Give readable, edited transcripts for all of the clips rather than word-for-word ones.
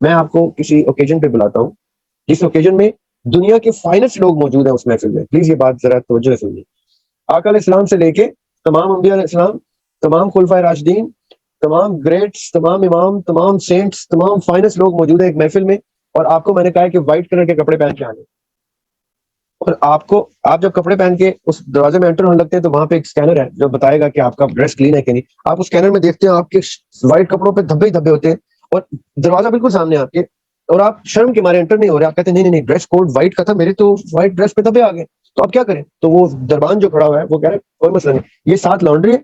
میں آپ کو کسی اوکیجن پہ بلاتا ہوں جس اوکیجن میں دنیا کے فائنسٹ لوگ موجود ہیں اس محفل میں. پلیز یہ بات ذرا توجہ سے سنیے. آقا علیہ السلام سے لے کے تمام انبیاء علیہ السلام، تمام خلفائے راشدین، تمام گریٹس، تمام امام، تمام سینٹس، تمام فائنسٹ لوگ موجود ہیں ایک محفل میں. اور آپ کو میں نے کہا ہے کہ وائٹ کلر کے کپڑے پہن کے آنے. اور آپ جب کپڑے پہن کے اس دروازے میں انٹر ہونے لگتے ہیں تو وہاں پہ ایک اسکینر ہے جو بتائے گا کہ آپ کا ڈریس کلین ہے کہ نہیں. آپ اس اسکینر میں دیکھتے ہیں آپ کے وائٹ کپڑوں پہ دھبے ہی دھبے ہوتے ہیں اور دروازہ بالکل سامنے آپ کے، اور آپ شرم کے مارے انٹر نہیں ہو رہے. آپ کہتے ہیں نہیں نہیں نہیں، ڈریس کوڈ وائٹ کا تھا، میرے تو وائٹ ڈریس پہ دھبے آ گئے، تو آپ کیا کریں؟ تو وہ دربان جو کھڑا ہوا ہے وہ کہہ رہے کوئی مسئلہ نہیں، یہ 7 لانڈری ہے،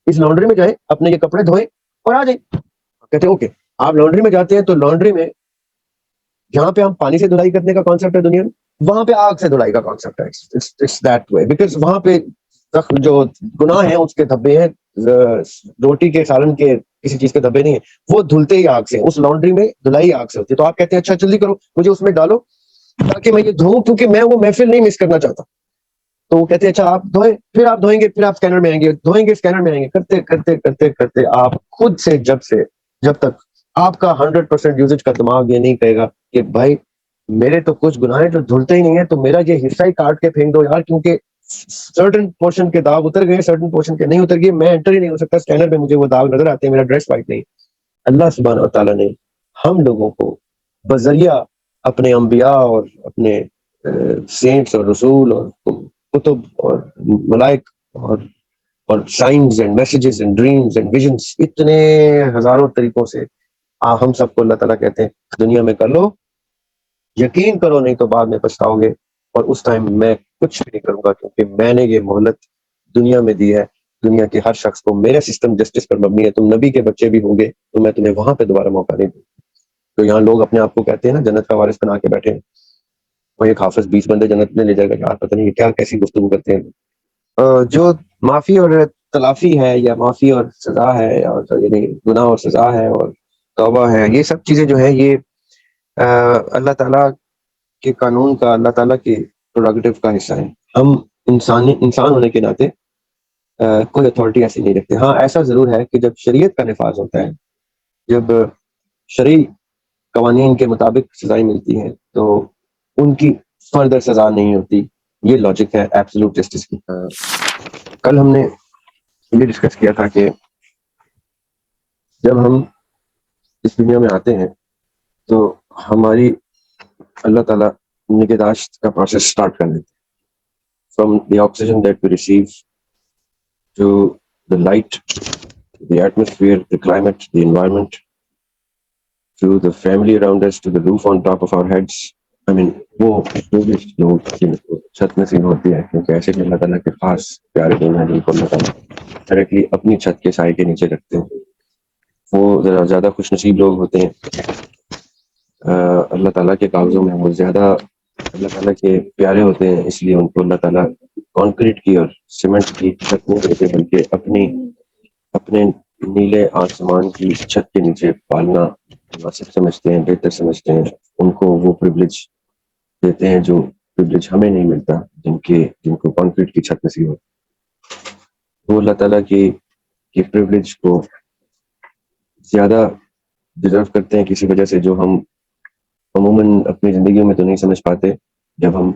اس لانڈری میں جائیں، اپنے یہ کپڑے دھوئیں اور آ جائیں. کہتے ہیں اوکے. آپ لانڈری میں جاتے ہیں تو لانڈری میں جہاں پہ ہم پانی سے دھلائی کرنے کا کانسیپٹ ہے دنیا میں، وہاں پہ آگ سے دھلائی کا کانسیپٹ ہے. بیکاز وہاں پہ جو گناہ ہیں اس کے دھبے ہیں، روٹی کے سالن کے کسی چیز کے دھبے نہیں ہیں، وہ دھلتے ہی آگ سے. اس لانڈری میں دھلائی آگ سے ہوتی ہے. تو آپ کہتے ہیں اچھا جلدی کرو مجھے اس میں ڈالو تاکہ میں یہ دھوؤں، کیونکہ میں وہ محفل نہیں مس کرنا چاہتا. تو وہ کہتے ہیں اچھا آپ دھوئیں، پھر آپ دھوئیں گے، پھر آپ اسکینر میں آئیں گے، دھوئیں گے، اسکینر میں آئیں گے، کرتے کرتے کرتے کرتے آپ خود سے جب تک آپ کا 100% یوزج کا دماغ یہ نہیں کہے گا کہ بھائی میرے تو کچھ گناہ جو دھلتے ہی نہیں ہیں، تو میرا یہ حصہ ہی کاٹ کے پھینک دو یار، کیونکہ سرٹن پورشن کے داغ اتر گئے، سرٹن پورشن کے نہیں اتر گئے، میں انٹر ہی نہیں ہو سکتا اسکینر میں، مجھے وہ داغ نظر آتے ہیں، میرا ڈریس وائٹ نہیں. اللہ سبحانہ و تعالیٰ نے ہم لوگوں کو بذریعہ اپنے انبیاء اور اپنے سینٹس اور رسول اور کتب اور ملائک اور signs and messages and dreams and visions, اتنے ہزاروں طریقوں سے ہم سب کو اللہ تعالیٰ کہتے ہیں دنیا میں کر لو، یقین کرو نہیں تو بعد میں پچھتاؤ گے. اور اس ٹائم میں کچھ بھی نہیں کروں گا، کیونکہ میں نے یہ مہلت دنیا میں دی ہے. دنیا کے ہر شخص کو میرا سسٹم جسٹس پر مبنی ہے. تم نبی کے بچے بھی ہوں گے تو میں تمہیں وہاں پہ دوبارہ موقع نہیں دوں. تو یہاں لوگ اپنے آپ کو کہتے ہیں نا جنت کا وارث بنا کے بیٹھے ہیں، وہ ایک حافظ 20 بندے جنت میں لے جائے گا، یار پتہ نہیں کیا کیسی گفتگو کرتے ہیں. جو معافی اور تلافی ہے یا معافی اور سزا ہے، اور یعنی گناہ اور سزا ہے اور توبہ ہے، یہ سب چیزیں جو ہیں یہ اللہ تعالیٰ کے قانون کا، اللہ تعالیٰ کے پروگیٹو کا حصہ ہے. ہم انسان ہونے کے ناطے کوئی اتھارٹی ایسی نہیں رکھتے. ہاں ایسا ضرور ہے کہ جب شریعت کا نفاذ ہوتا ہے، جب شرعی قوانین کے مطابق سزائیں ملتی ہیں تو ان کی فردر سزا نہیں ہوتی. یہ لاجک ہے ایبسولوٹ جسٹس کی. کل ہم نے یہ ڈسکس کیا تھا کہ جب ہم اس دنیا میں آتے ہیں تو ہماری اللہ تعالیٰ نگہداشت کا پروسیس سٹارٹ کر دیتے ہیں. From the oxygen that we receive to the light, the atmosphere, the climate, the environment, to the family around us, to the roof on top of our heads. وہ لوگ چھت نصیب ہوتی ہے، کیونکہ ایسے کہ اللہ تعالیٰ کے خاص پیارے لوگ ہیں جن کو اللہ تعالیٰ ڈائریکٹلی اپنی چھت کے سائے کے نیچے رکھتے ہیں. وہ ذرا زیادہ خوش نصیب لوگ ہوتے ہیں. اللہ تعالیٰ کے کاغذوں میں وہ زیادہ اللہ تعالیٰ کے پیارے ہوتے ہیں، اس لیے ان کو اللہ تعالیٰ کانکریٹ کی اور سیمنٹ کی چھت نہیں دیتے، بلکہ اپنے نیلے آسمان کی چھت کے نیچے پالنا مناسب سمجھتے ہیں، بہتر سمجھتے ہیں. ان کو وہ پریولیج دیتے ہیں جو پریولیج ہمیں نہیں ملتا، جن کو کانکریٹ کی چھت نصیب ہو. وہ اللہ تعالیٰ کی پریولیج کو زیادہ ڈیزرو کرتے ہیں کسی وجہ سے، جو ہم عموماً اپنی زندگیوں میں تو نہیں سمجھ پاتے. جب ہم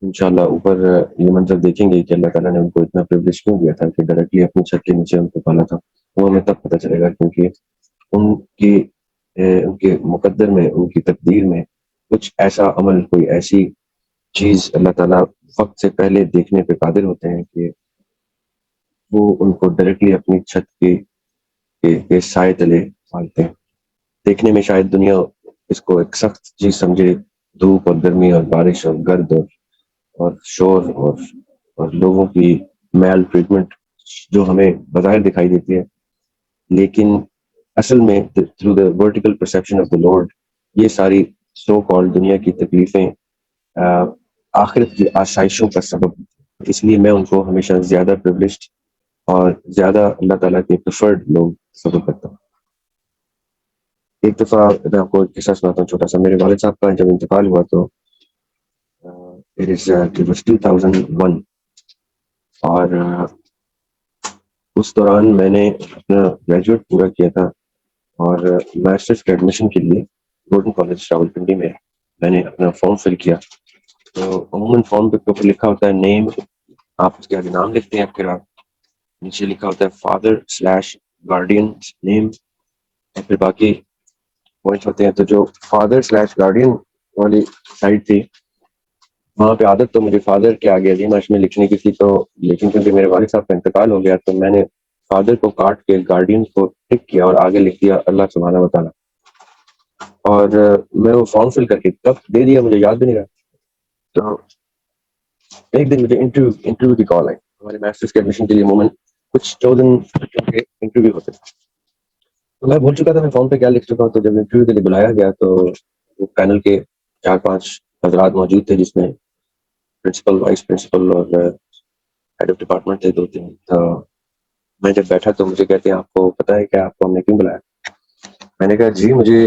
انشاءاللہ اوپر یہ منظر دیکھیں گے کہ اللہ تعالیٰ نے ان کو اتنا پریولیج کیوں دیا تھا کہ ڈائریکٹلی اپنی چھت کے نیچے ان کو پالا تھا، وہ ہمیں تب پتہ چلے گا. کیونکہ ان کے مقدر میں، ان کی تقدیر میں کچھ ایسا عمل، کوئی ایسی چیز اللہ تعالیٰ وقت سے پہلے دیکھنے پہ قادر ہوتے ہیں کہ وہ ان کو ڈائریکٹلی اپنی چھت کے سائے تلے پالتے ہیں. دیکھنے میں شاید دنیا اس کو ایک سخت چیز سمجھے، دھوپ اور گرمی اور بارش اور گرد اور شور اور لوگوں کی میل ٹریٹمنٹ جو ہمیں بظاہر دکھائی دیتی ہے، لیکن اصل میں through the vertical perception of the lord یہ ساری سو کال دنیا کی تکلیفیں آخرت کی آسائشوں کا سبب ہوتی ہیں. اس لیے میں ان کو ہمیشہ زیادہ پریولیجڈ اور زیادہ اللہ تعالیٰ کے پریفرڈ لوگ سبب کرتا ہوں. ایک دفعہ میں آپ کو ایک قصہ سناتا ہوں چھوٹا سا. میرے والد صاحب کا جب انتقال ہوا تو it was 2001، اور اس دوران میں نے اپنا گریجویٹ پورا کیا تھا اور ماسٹرز کے ایڈمیشن کے لیے گولڈن کالج راولپنڈی میں میں نے اپنا فارم فل کیا. تو عموماً فارم کے اوپر لکھا ہوتا ہے نیم, آپ اس کے آگے نام لکھتے ہیں, پھر آپ نیچے لکھا ہوتا ہے فادر/گارڈین نیم, اور پھر باقی پوائنٹ ہوتے ہیں. تو جو فادر/گارڈین والی سائڈ تھی وہاں پہ عادت تو مجھے فادر کے آگے عظیم عرش میں لکھنے کی تھی, تو لیکن کیونکہ میرے والد صاحب کا انتقال ہو گیا تو میں نے فادر کو کاٹ کے گارڈین کو ٹک کیا اور آگے لکھ دیا اللہ سبحانہ و تعالیٰ. اور میں وہ فارم فل کر کے کب دے دیا مجھے یاد بھی نہیں رہا. تو ایک دن مجھے انٹرویو کی کال آئی. ہمارے ماسٹرز کے ایڈمیشن کے لیے عموماً کچھ 14 بچوں کے انٹرویو ہوتے ہیں. تو میں بھول چکا تھا میں فارم پہ کیا لکھ چکا ہوں. تو جب انٹرویو کے لیے بلایا گیا تو وہ پینل کے 4-5 حضرات موجود تھے, جس میں پرنسپل, وائس پرنسپل اور ہیڈ آف ڈپارٹمنٹ تھے 2-3. تو میں جب بیٹھا تو مجھے کہتے ہیں آپ کو پتا ہے کہ آپ کو ہم نے کیوں بلایا. میں نے کہا جی مجھے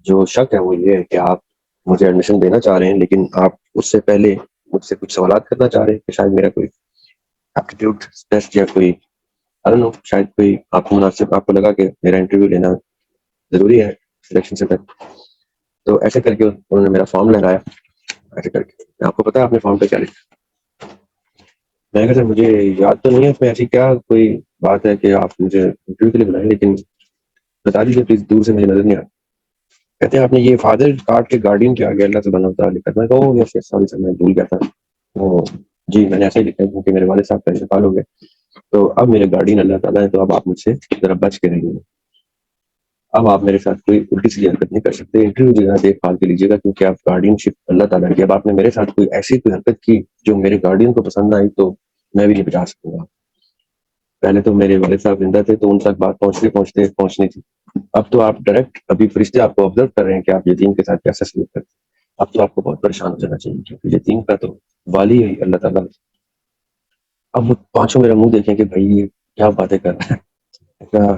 جو شک ہے وہ یہ ہے کہ آپ مجھے ایڈمیشن دینا چاہ رہے ہیں, لیکن آپ اس سے پہلے مجھ سے کچھ سوالات کرنا چاہ رہے ہیں کہ شاید میرا کوئی ایپٹیٹیوڈ ٹیسٹ یا کوئی شاید کوئی آپ کو مناسب, آپ کو لگا کہ میرا انٹرویو لینا ضروری ہے سلیکشن سے پہلے. تو ایسے کر کے انہوں نے میرا فارم لہرایا. ایسے کر کے آپ کو پتا ہے آپ نے فارم پہ کیا لکھا. میں نے کہا سر مجھے یاد تو نہیں ہے اس میں ایسی کیا کوئی بات ہے کہ آپ مجھے انٹرویو کے لیے بلائیں, لیکن بتا دیجیے پلیز, دور سے مجھے نظر نہیں آ. کہتے ہیں آپ نے یہ فادر کارڈ کے گارڈین کیا گیا اللہ سبحانہ و تعالیٰ لکھا. میں کہا یس یس سوری سر میں بھول گیا تھا. جی میں نے ایسا ہی لکھا ہے کیونکہ میرے والد صاحب کا انتقال ہو گیا, تو اب میرے گارڈین اللہ تعالیٰ ہے, تو اب آپ مجھ سے ذرا بچ کے رہیے. اب آپ میرے ساتھ کوئی الٹی سیدھی حرکت نہیں کر سکتے, انٹرویو جو ہے دیکھ بھال کے لیجیے گا, کیونکہ آپ گارڈین شپ اللہ تعالیٰ کی. اب آپ نے میرے ساتھ کوئی ایسی کوئی حرکت کی جو میرے گارڈین کو پسند آئی تو میں بھی نہیں بچا سکوں گا. پہلے تو میرے والد صاحب زندہ تھے تو ان تک بات پہنچنی تھی. اب تو آپ ڈائریکٹ ابھی فرشتے آپ کو آبزرو کر رہے ہیں کہ آپ یتیم کے ساتھ کیسا سلوک کرتے ہیں. اب تو آپ کو بہت پریشان ہو جانا چاہیے, کیونکہ یتیم کا تو والی ہے اللہ تعالیٰ. اب وہ پانچوں میرا منہ دیکھیں کہ بھائی یہ کیا باتیں کر رہے ہیں.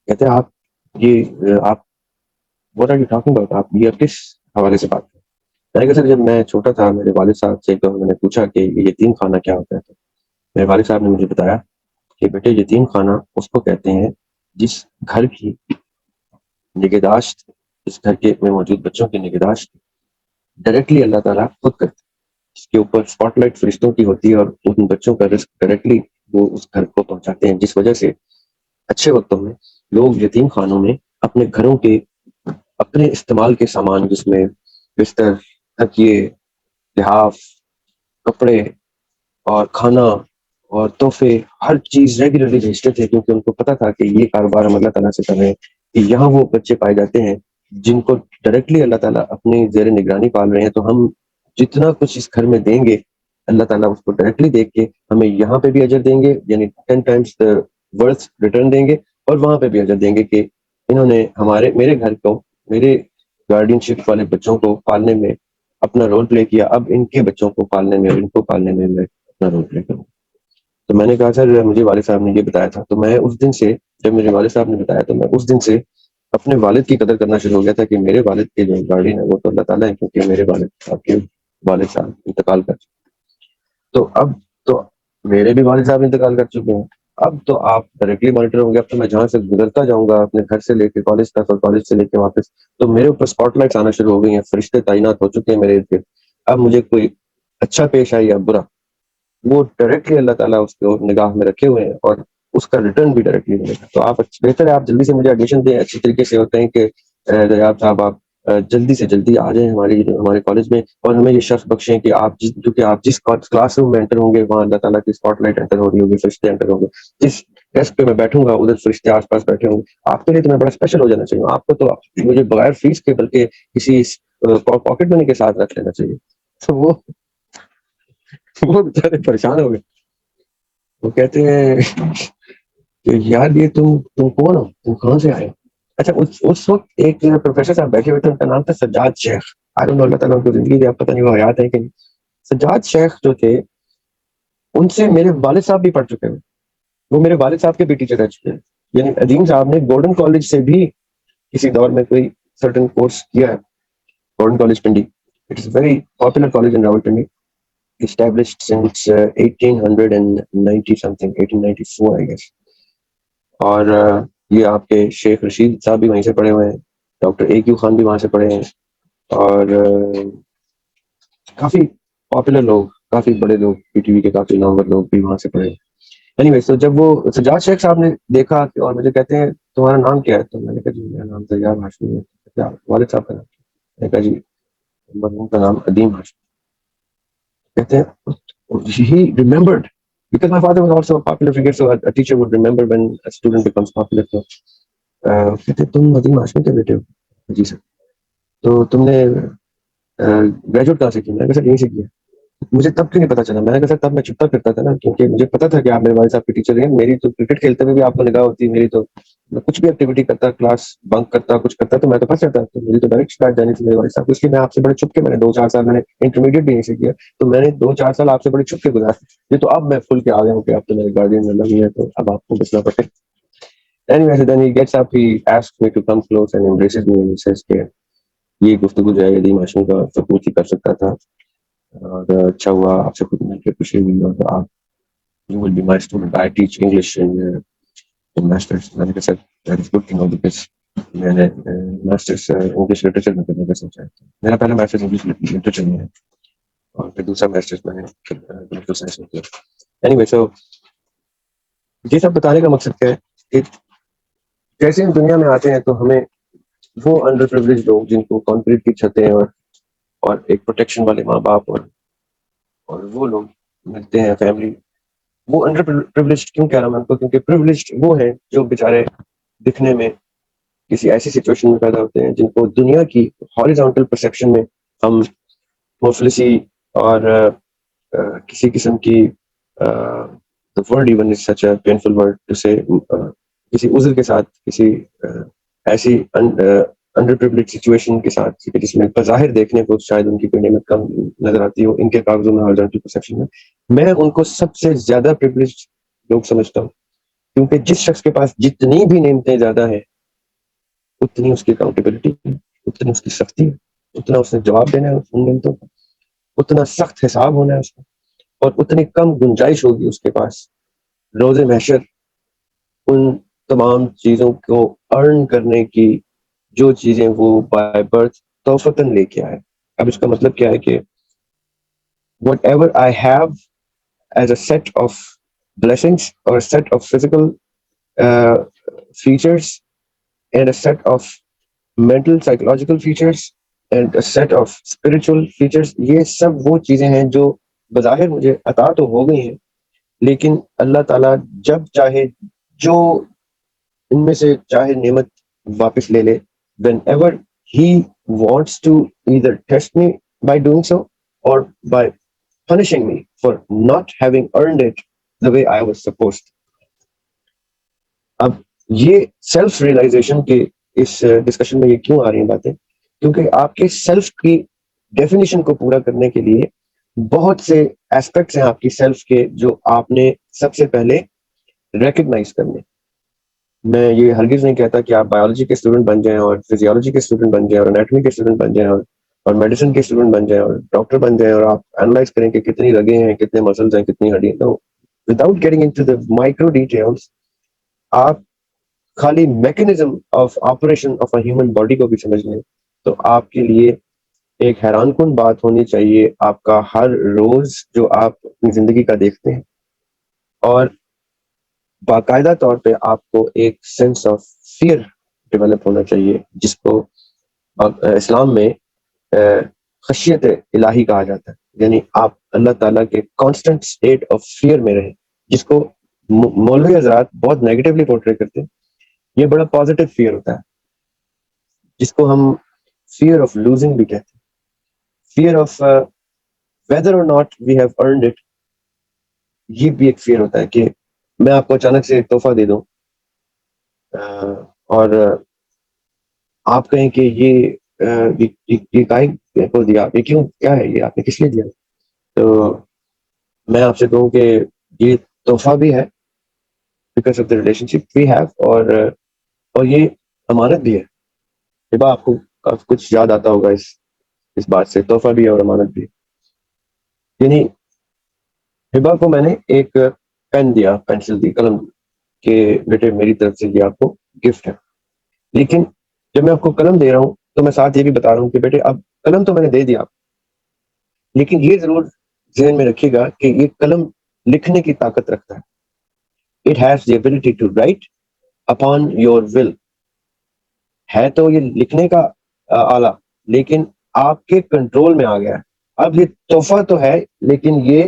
کہتے ہیں آپ یہ آپ what are you talking about, آپ یہ کس حوالے سے بات کریں. میں نے کہا سر جب میں چھوٹا تھا میرے والد صاحب سے تو میں نے پوچھا کہ یہ یتیم خانہ کیا ہوتا ہے, تو میرے والد صاحب نے مجھے بتایا کہ بیٹے یتیم خانہ اس کو کہتے ہیں جس گھر کی نگہداشت, اس گھر کے میں موجود بچوں کی نگہداشت ڈائریکٹلی اللہ تعالیٰ خود کرتے ہیں. اس کے اوپر اسپاٹ لائٹ فرشتوں کی ہوتی ہے اور ان بچوں کا رزق ڈائریکٹلی وہ اس گھر کو پہنچاتے ہیں, جس وجہ سے اچھے وقتوں میں لوگ یتیم خانوں میں اپنے گھروں کے اپنے استعمال کے سامان, جس میں بستر, تکیے, لحاف, کپڑے اور کھانا اور تحفے, ہر چیز ریگولرلی بھیجتے تھے, کیونکہ ان کو پتا تھا کہ یہ کاروبار ہم اللہ تعالیٰ سے کر رہے ہیں, کہ یہاں وہ بچے پائے جاتے ہیں جن کو ڈائریکٹلی اللہ تعالیٰ اپنی زیر نگرانی پال رہے ہیں. تو ہم جتنا کچھ اس گھر میں دیں گے اللہ تعالیٰ اس کو ڈائریکٹلی دیکھ کے ہمیں یہاں پہ بھی اجر دیں گے, یعنی 10 times the worth ریٹرن دیں گے, اور وہاں پہ بھی اجر دیں گے کہ انہوں نے میرے گھر کو, میرے گارڈین شپ والے بچوں کو پالنے میں اپنا رول پلے کیا. اب ان کے بچوں کو پالنے میں, ان کو پالنے میں میں اپنا رول پلے کروں. تو میں نے کہا سر مجھے والد صاحب نے یہ بتایا تھا. تو میں اس دن سے, جب میرے والد صاحب نے بتایا تو میں اس دن سے اپنے والد کی قدر کرنا شروع ہو گیا تھا کہ میرے والد کے جو گارڈین ہے وہ تو اللہ تعالیٰ ہے, کیونکہ میرے والد صاحب انتقال کر چکے. تو اب تو میرے بھی والد صاحب انتقال کر چکے ہیں, اب تو آپ ڈائریکٹلی مانیٹر ہوں گے. اب تو میں جہاں سے گزرتا جاؤں گا اپنے گھر سے لے کے کالج تک اور کالج سے لے کے واپس, تو میرے اوپر اسپاٹ لائٹس آنا شروع ہو گئی ہیں, فرشتے تعینات ہو چکے ہیں میرے ارد گرد. اب مجھے کوئی اچھا پیش آئے یا برا, وہ ڈائریکٹلی اللہ تعالیٰ اس کو نگاہ میں رکھے ہوئے ہیں, اور اس کا ریٹرن بھی ڈائریکٹلی ملے گا. تو آپ بہتر ہے آپ جلدی سے مجھے ایڈمیشن دیں اچھی طریقے سے, ہوتے ہیں کہ دریاب صاحب آپ جلدی سے جلدی آ جائیں ہمارے کالج میں, اور ہمیں یہ شرف بخشیں کہ آپ جس کلاس روم میں انٹر ہوں گے وہاں اللہ تعالیٰ کی اسپاٹ لائٹ انٹر ہو رہی ہوگی, فرشتے انٹر ہوں گے. جس ڈیسک پہ میں بیٹھوں گا ادھر فرشتے آس پاس بیٹھے ہوں گے. آپ کے لیے تو میں بڑا اسپیشل ہو جانا چاہیے. آپ کو تو مجھے بغیر فیس کے بلکہ کسی پاکٹ منی کے ساتھ رکھ لینا چاہیے. تو وہ بیچارے پریشان ہو گئے. وہ کہتے ہیں کہ یار یہ تم کون ہو, تم کہاں سے آئے. اچھا اس وقت ایک پروفیسر صاحب بیٹھے ہوئے تھے, ان کا نام تھا سجاد شیخ. اللہ تعالیٰ ان کو زندگی دے, پتہ نہیں وہ حیات ہے کہ نہیں. سجاد شیخ جو تھے ان سے میرے والد صاحب بھی پڑھ چکے ہیں, وہ میرے والد صاحب کے بھی ٹیچر رہ چکے ہیں. یعنی عظیم صاحب نے گولڈن کالج سے بھی کسی دور میں کوئی سرٹن کورس کیا ہے. Golden college Pindi, it is very popular college in Rawalpindi, established since 1890 something, 1894 I guess. اور یہ آپ کے شیخ رشید صاحب بھی وہیں سے پڑھے ہوئے ہیں, ڈاکٹر اے کیو خان بھی وہاں سے پڑھے ہیں، اور کافی پاپولر لوگ، کافی بڑے لوگ، پی ٹی وی کے کافی نامور لوگ بھی وہاں سے پڑھے. اینی ویز، تو جب وہ سجاد شیخ صاحب نے دیکھا اور مجھے کہتے ہیں تمہارا نام کیا ہے، تو میں نے کہا جی میرا نام طیار ہاشمی ہے. کیا والد صاحب کا نام؟ میں نے کہا جی مرحوم کا نام عدیم ہاشمی. کہتے ہیں he remembered because my father was also a popular figure, so a teacher would remember when a student becomes popular. So کہتے ہیں تم عدیم ہاشمی کے بیٹے ہو؟ جی سر. تو تم نے گریجویٹ کہاں سے کی؟ میں نے کہا سر یہیں سے کیا. مجھے تب کیوں نہیں پتا چلا؟ میں نے کہا سر تب میں چھپتا پھرتا تھا نا، کیونکہ مجھے پتا تھا کہ آپ میرے والد صاحب کے ٹیچر ہیں. میری تو کرکٹ کھیلتے ہوئے بھی آپ کو نگاہ ہوتی، میری تو میں کچھ بھی ایکٹیویٹی کرتا، کلاس بنک کرتا، کچھ کرتا تو میں تو پھنس جاتا. تو میری تو ڈائریکٹ شکایت جانی تھی میرے والد صاحب کو. اس لیے میں آپ سے بڑے چھپ کے، میں نے 2-4 سال میں نے انٹرمیڈیٹ بھی یہیں سے کیا، تو میں نے 2-4 سال آپ سے بڑے چھپ کے گزارے. یہ تو اب میں کھل کے آ گیا ہوں کہ اب تو میرے گارڈین میں لگی ہے، تو اب آپ کو بچنا پڑے. Anyway, then he gets up, he asks me to come close and embraces me and he says کہ یہ گفتگو جو ہے عدیم ہاشمی کا ثبوت ہی کر سکتا تھا، اور اچھا ہوا آپ سے خود مل کے خوشی ہوئی، اور آپ you will be my student. I teach English in masters. میں نے کہا سر that is good to know because میں نے ماسٹرس انگلش لٹریچر میں کرنے کا سوچا ہے. میرا پہلا ماسٹرس انگلش لٹریچر میں ہے، اور پھر دوسرا ماسٹرس میں نے پولیٹیکل سائنس میں کیا. اینی وے، سو یہ سب بتانے کا مقصد کیا ہے کہ جیسے ہم دنیا میں آتے ہیں تو ہمیں وہ انڈر پریولیج لوگ جن کو کانکریٹ کی چھتیں اور ایک پروٹیکشن والے ماں باپ اور وہ لوگ ملتے ہیں، فیملی. وہ انڈر پریولیج کیوں کہہ رہا ہوں میں ان کو؟ کیونکہ پریولیج وہ ہیں جو بیچارے دکھنے میں کسی ایسی سچویشن میں پیدا ہوتے ہیں جن کو دنیا کی ہاریزونٹل پرسیپشن میں ہم مفلسی اور کسی قسم کی word even is such a painful word جسے کسی عذر کے ساتھ، کسی ایسی انڈر پریولیج سچویشن کے ساتھ جس میں بظاہر دیکھنے کو شاید ان کی کوئی نعمت کم نظر آتی ہو، ان کے کاغذوں میں ہاریزونٹل پرسیپشن میں ان کو سب سے زیادہ پریولیج لوگ سمجھتا ہوں. کیونکہ جس شخص کے پاس جتنی بھی نعمتیں زیادہ ہیں اتنی اس کی اکاؤنٹیبلٹی، اتنی اس کی سختی، اتنا اس نے جواب دینا ہے ان نعمتوں کا، اتنا سخت حساب ہونا ہے اس کا، اور اتنی کم گنجائش ہوگی اس کے پاس روز محشر ان تمام چیزوں کو ارن کرنے کی جو چیزیں وہ بائی برتھ توفتاً لے کے آئے. اب اس کا مطلب کیا ہے کہ whatever I have as a set of blessings or a set of physical features and a set of mental psychological features and a set of spiritual features، یہ سب وہ چیزیں ہیں جو بظاہر مجھے عطا تو ہو گئی ہیں، لیکن اللہ تعالیٰ جب چاہے جو ان میں سے چاہے نعمت واپس لے لے. whenever he wants to either test me by doing so or by punishing me for not having earned it the way I was supposed. اب یہ سیلف ریئلائزیشن کے اس ڈسکشن میں یہ کیوں آ رہی ہیں باتیں؟ کیونکہ آپ کے سیلف کی ڈیفینیشن کو پورا کرنے کے لیے بہت سے ایسپیکٹس ہیں آپ کی سیلف کے جو آپ نے سب سے پہلے ریکگنائز کرنے. میں یہ ہرگز نہیں کہتا کہ آپ بایولوجی کے اسٹوڈنٹ بن جائیں اور فزیولوجی کے اسٹوڈنٹ بن جائیں اور انیٹمی کے اسٹوڈنٹ بن جائیں اور میڈیسن کے اسٹوڈنٹ بن جائیں اور ڈاکٹر بن جائیں اور آپ اینالائز کریں کہ کتنی رگیں ہیں، کتنے مسلز ہیں، کتنی ہڈی ہیں. Without getting into the micro details, آپ خالی mechanism of operation of a human body کو بھی سمجھ لیں تو آپ کے لیے ایک حیران کن بات ہونی چاہیے. آپ کا ہر روز جو آپ اپنی زندگی کا دیکھتے ہیں، اور باقاعدہ طور پہ آپ کو ایک سینس آف فیئر ڈیولپ ہونا چاہیے، جس کو اسلام میں خشیت الہی کہا جاتا ہے. یعنی آپ اللہ تعالیٰ کے کانسٹنٹ اسٹیٹ آف فیئر میں رہیں، جس کو مولوی حضرات بہت نیگیٹولی پورٹری کرتے ہیں. یہ بڑا پازیٹیو فیئر ہوتا ہے جس کو ہم فیئر آف لوزنگ بھی کہتے ہیں. Fear of whether or not we have earned it، یہ بھی ایک فیئر ہوتا ہے کہ میں آپ کو اچانک سے ایک تحفہ دے دوں اور آپ کہیں کہ یہ کائے کو دیا، یہ کیوں، کیا ہے یہ، آپ نے کس لیے دیا؟ تو میں آپ سے کہوں کہ یہ تحفہ بھی ہے because of the relationship we have, اور یہ امانت بھی ہے. ہبا آپ کو کچھ یاد آتا ہوگا اس بات سے، تحفہ بھی ہے اور امانت بھی ہے. یعنی ہبا کو میں نے ایک پین دیا، پینسل دی، قلم کہ بیٹے میری طرف سے یہ آپ کو گفٹ ہے. لیکن جب میں آپ کو قلم دے رہا ہوں تو میں ساتھ یہ بھی بتا رہا ہوں کہ بیٹے اب قلم تو میں نے دے دیا، لیکن یہ ضرور ذہن میں رکھیے گا کہ یہ قلم لکھنے کی طاقت رکھتا ہے. It has the ability to write upon your will. ہے تو یہ لکھنے کا آلہ، لیکن آپ کے کنٹرول میں آ گیا ہے. اب یہ تحفہ تو ہے لیکن یہ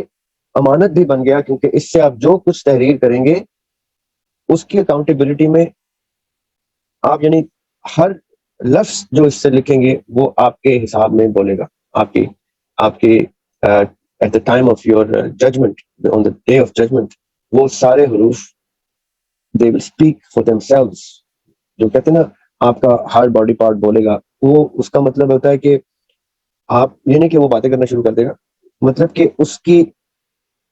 امانت بھی بن گیا، کیونکہ اس سے آپ جو کچھ تحریر کریں گے اس کی اکاؤنٹیبلٹی میں آپ، یعنی ہر لفظ جو اس سے لکھیں گے وہ آپ کے حساب میں بولے گا. آپ کے at the time of your judgement, on the day of judgement, وہ سارے حروف they will speak for themselves. جو کہتے ہیں نا آپ کا ہر باڈی پارٹ بولے گا، وہ اس کا مطلب ہوتا ہے کہ آپ یہ نہیں کہ وہ باتیں کرنا شروع کر دے گا، مطلب کہ اس کی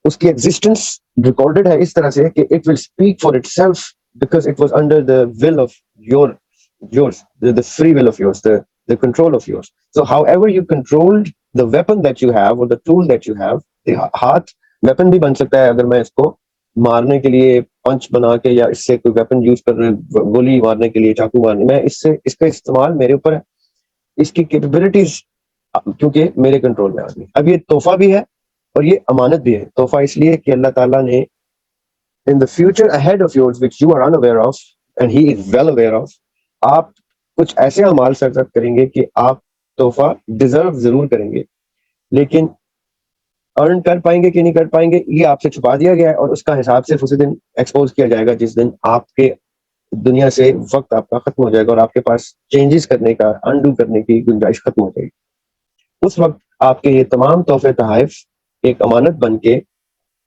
ایگزسٹنس ریکارڈڈ ہے اس طرح سے کہ it will speak for it self because it was under the will of yours, the free will of yours, the control of yours. So however you controlled the weapon that you have or the tool that you have, ہاتھ weapon بھی بن سکتا ہے اگر میں اس کو مارنے کے لیے پنچ بنا کے یا اس سے کوئی ویپن یوز کر رہے، گولی مارنے کے لیے، چاقو مارنے، میں اس کا استعمال میرے اوپر ہے، اس کی کیپیبلٹیز کیونکہ میرے کنٹرول میں آ گئی. اب یہ تحفہ بھی ہے اور یہ امانت بھی ہے. تحفہ اس لیے کہ اللہ تعالیٰ نے in the future ahead of yours which you are unaware of and he is well aware of، آپ کچھ ایسے اعمال سرزد کریں گے کہ آپ تحفہ ڈیزرو ضرور کریں گے، لیکن ارن کر پائیں گے کہ نہیں کر پائیں گے یہ آپ سے چھپا دیا گیا ہے، اور اس کا حساب صرف اسی دن ایکسپوز کیا جائے گا جس دن آپ کے دنیا سے وقت آپ کا ختم ہو جائے گا اور آپ کے پاس چینجز کرنے کا، انڈو کرنے کی گنجائش ختم ہو جائے گی. اس وقت آپ کے یہ تمام تحفے تحائف ایک امانت بن کے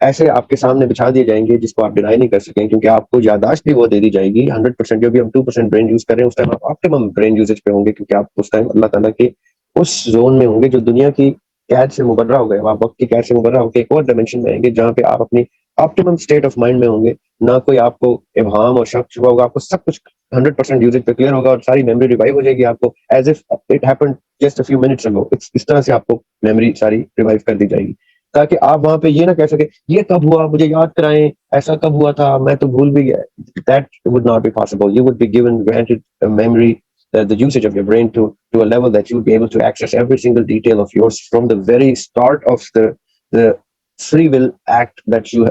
ایسے آپ کے سامنے بچھا دیے جائیں گے جس کو آپ ڈینائی نہیں کر سکیں، کیونکہ آپ کو یاداشت بھی وہ دے دی جائے گی 100%. جو بھی ہم 2% برین یوز کر رہے ہیں اس ٹائم آپ آپٹیمم برین یوزیج پہ ہوں گے، کیونکہ آپ اس ٹائم اللہ تعالیٰ کے اس زون میں ہوں گے جو دنیا کی قید سے مبرہ ہو گئے. آپ وقت کی قید سے مبرہ ہو کے ایک اور ڈائمینشن میں آئیں گے جہاں پہ آپ اپنی آپٹیمم اسٹیٹ آف مائنڈ میں ہوں گے. نہ کوئی آپ کو ابہام اور شک شبہ ہوگا، آپ کو سب کچھ 100% یوزیج پہ کلیئر ہوگا اور ساری میموری ریوائیو ہو جائے گی آپ کو as if it happened just a few minutes اگو. اس طرح سے آپ کو میموری ساری ریوائیو کر دی جائے گی تاکہ آپ وہاں پہ یہ نہ کہہ سکے یہ کب ہوا، مجھے یاد کرائیں، ایسا کب ہوا تھا، میں تو بھول بھی گیا. That would not be possible. You would be given granted a memory, the usage of your brain to a level that you would be able to access every single detail of yours from the very start of the free will act that you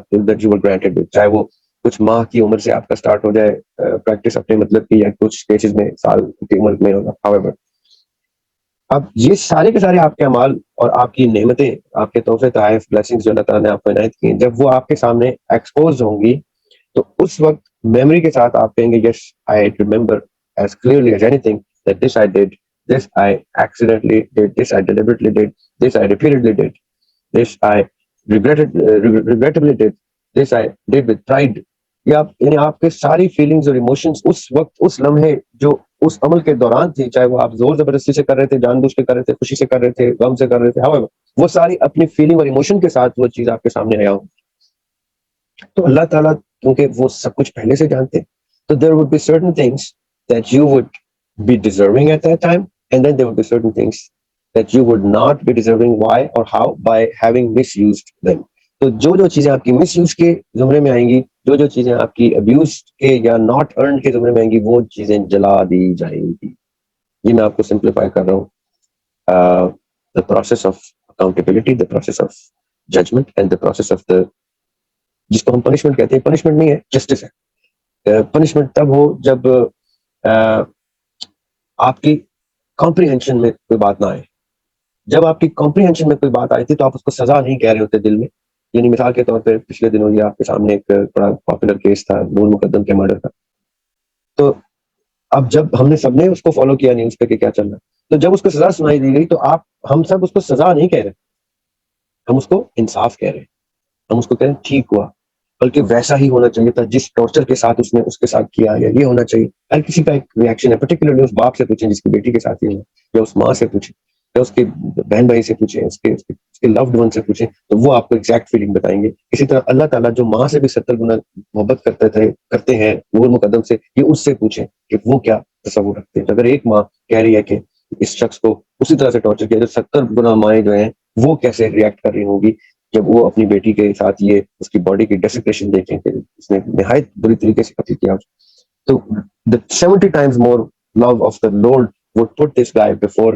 were granted with. چاہے وہ کچھ ماہ کی عمر سے آپ کا start ہو جائے practice اپنے مطلب کی، یا کچھ کیسز میں سال کی عمر میں ہوگا. however اب یہ سارے کے سارے آپ کے اعمال اور آپ کی نعمتیں، آپ کے تحفے تحائف، بلیسنگز جو اللہ تعالیٰ نے آپ کو عنایت کی ہیں، جب وہ آپ کے سامنے ایکسپوز ہوں گی تو اس وقت میموری کے ساتھ آپ کہیں گے yes I remember as clearly as anything that this I did, this I accidentally did, this I deliberately did, this I repeatedly did, this I regrettably did, this I did with pride. یعنی آپ کے ساری feelings اور emotions اس وقت، اس لمحے جو اس عمل کے دوران تھی، چاہے وہ آپ زور زبردستی سے کر رہے تھے، جان بوجھ کے کر رہے تھے، خوشی سے کر رہے تھے، غم سے کر رہے تھے، however وہ ساری اپنی فیلنگ اور ایموشن کے ساتھ وہ چیز آپ کے سامنے آیا ہوں. تو اللہ تعالیٰ کیونکہ وہ سب کچھ پہلے سے جانتے ہیں، تو there would be certain things that you would be deserving at that time, and then there would be certain things that you would not be deserving. Why or how? By having misused them. تو جو چیزیں آپ کی مس use کے زمرے میں آئیں گی، جو چیزیں آپ کی ابیوز کے یا ناٹ ارنڈ کے زمرے میں آئیں گی، وہ چیزیں جلا دی جائیں گی. یہ میں آپ کو سمپلیفائی کر رہا ہوں. the process of accountability, the process of judgment and the process of the، جس کو ہم پنشمنٹ کہتے ہیں، پنشمنٹ نہیں ہے، جسٹس ہے. پنشمنٹ تب ہو جب آپ کی کمپریہنشن میں کوئی بات نہ آئے. جب آپ کی کمپریہنشن میں کوئی بات آئی تھی تو آپ اس کو سزا نہیں کہہ رہے ہوتے دل میں. یعنی مثال کے طور پہ پچھلے دنوں یہ آپ کے سامنے ایک بڑا پاپولر کیس تھا نور مقدم کے مرڈر کا. تو اب جب ہم نے سب نے اس کو فالو کیا نیوز پہ کہ کیا چل رہا، تو جب اس کو سزا سنائی دی گئی تو ہم سب اس کو سزا نہیں کہہ رہے، ہم اس کو انصاف کہہ رہے ہیں. ہم اس کو کہہ رہے ہیں ٹھیک ہوا، بلکہ ویسا ہی ہونا چاہیے تھا جس ٹارچر کے ساتھ اس نے اس کے ساتھ کیا، یا یہ ہونا چاہیے. ہر کسی کا ایک ریئیکشن ہے. پرٹیکولرلی اس باپ سے پوچھیں جس کی بیٹی کے ساتھ ہی ہو، یا اس ماں سے پوچھیں، یا اس کے بہن بھائی سے پوچھیں، اس کے لوڈ ون سے پوچھیں، تو وہ آپ کو ایگزیکٹ فیلنگ بتائیں گے. اسی طرح اللہ تعالیٰ جو ماں سے بھی 70 گنا محبت کرتے ہیں نور مقدم سے، یہ اس سے پوچھیں کہ وہ کیا تصور رکھتے ہیں. اگر ایک ماں کہہ رہی ہے کہ اس شخص کو اسی طرح سے ٹارچر کیا، جو 70 گنا مائیں جو ہیں وہ کیسے ریئیکٹ کر رہی ہوں گی جب وہ اپنی بیٹی کے ساتھ یہ اس کی باڈی کی ڈیسیکریشن دیکھیں کہ اس نے نہایت بری طریقے سے قتل کیا. تو 70 times more love of the Lord would put this guy before